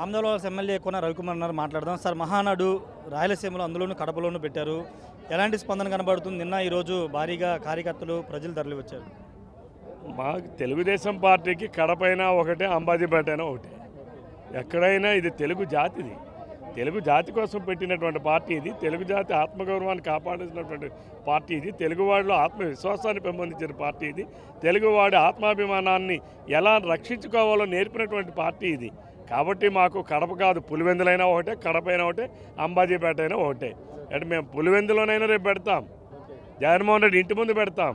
ఆమ్దాలవలస MLA కొన రవికుమార్ ఉన్నారు, మాట్లాడదాం. సార్, మహానాడు రాయలసీమలో అందులోనూ కడపలోనూ పెట్టారు. ఎలాంటి స్పందన కనబడుతుంది? నిన్న ఈరోజు భారీగా కార్యకర్తలు ప్రజలు తరలి వచ్చారు. మాకు తెలుగుదేశం పార్టీకి కడపైనా ఒకటే, అంబాజీపేట అయినా ఒకటే. ఎక్కడైనా ఇది తెలుగు జాతిది, తెలుగు జాతి కోసం పెట్టినటువంటి పార్టీ ఇది. తెలుగు జాతి ఆత్మగౌరవాన్ని కాపాడాల్సినటువంటి పార్టీ ఇది. తెలుగువాడిలో ఆత్మవిశ్వాసాన్ని పెంపొందించిన పార్టీ ఇది. తెలుగువాడి ఆత్మాభిమానాన్ని ఎలా రక్షించుకోవాలో నేర్పినటువంటి పార్టీ ఇది. కాబట్టి మాకు కడప కాదు, పులివెందులైనా ఒకటే, కడపైనా ఒకటే, అంబాజీపేట అయినా ఒకటే. అంటే మేము పులివెందులోనైనా రేపు పెడతాం, జగన్మోహన్ రెడ్డి ఇంటి ముందు పెడతాం.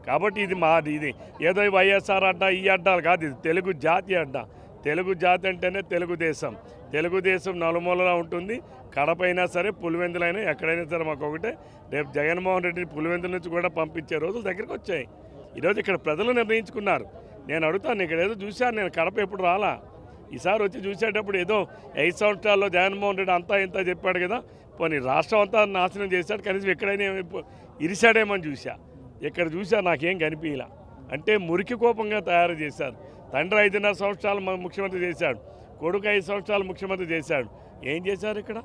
కాబట్టి ఇది మాది, ఇది ఏదో వైఎస్ఆర్ అడ్డా ఈ అడ్డాలు కాదు, ఇది తెలుగు జాతి అడ్డా. తెలుగు జాతి అంటేనే తెలుగుదేశం. తెలుగుదేశం నలుమూలలా ఉంటుంది. కడప అయినా సరే, పులివెందులైనా ఎక్కడైనా సరే మాకు ఒకటే. రేపు జగన్మోహన్ రెడ్డిని పులివెందుల నుంచి కూడా పంపించే రోజులు దగ్గరికి వచ్చాయి. ఈరోజు ఇక్కడ ప్రజలు నిర్ణయించుకున్నారు. నేను అడుగుతాను, ఇక్కడ ఏదో చూశాను, నేను కడప ఎప్పుడు రాలా. ఈసారి వచ్చి చూసేటప్పుడు ఏదో 5 సంవత్సరాల్లో జగన్మోహన్ రెడ్డి అంతా ఇంత చెప్పాడు కదా, పోనీ రాష్ట్రం అంతా నాశనం చేశాడు, కనీసం ఎక్కడైనా ఇరిశాడేమని చూసా. ఇక్కడ చూసా, నాకేం కనిపించలా. అంటే మురికి కోపంగా తయారు చేశారు. తండ్రి 5.5 సంవత్సరాలు ముఖ్యమంత్రి చేశాడు, కొడుకు 5 సంవత్సరాలు ముఖ్యమంత్రి చేశాడు. ఏం చేశారు ఇక్కడ?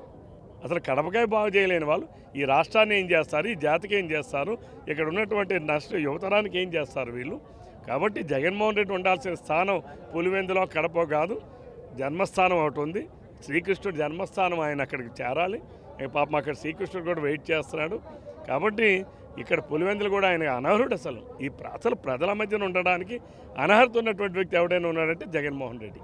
అసలు కడపకాయ బాగు చేయలేని వాళ్ళు ఈ రాష్ట్రాన్ని ఏం చేస్తారు, ఈ జాతికి ఏం చేస్తారు, ఇక్కడ ఉన్నటువంటి యువతరానికి ఏం చేస్తారు వీళ్ళు? కాబట్టి జగన్మోహన్ రెడ్డి ఉండాల్సిన స్థానం పులివెందులో, కడప కాదు, జన్మస్థానం ఒకటి ఉంది. శ్రీకృష్ణుడు జన్మస్థానం, ఆయన అక్కడికి చేరాలి. పాపం అక్కడ శ్రీకృష్ణుడు కూడా వెయిట్ చేస్తున్నాడు. కాబట్టి ఇక్కడ పులివెందులు కూడా ఆయన అనర్హుడు. అసలు ఈ ప్రజల మధ్యన ఉండడానికి అనర్హత ఉన్నటువంటి వ్యక్తి ఎవడైనా ఉన్నాడంటే జగన్మోహన్ రెడ్డి.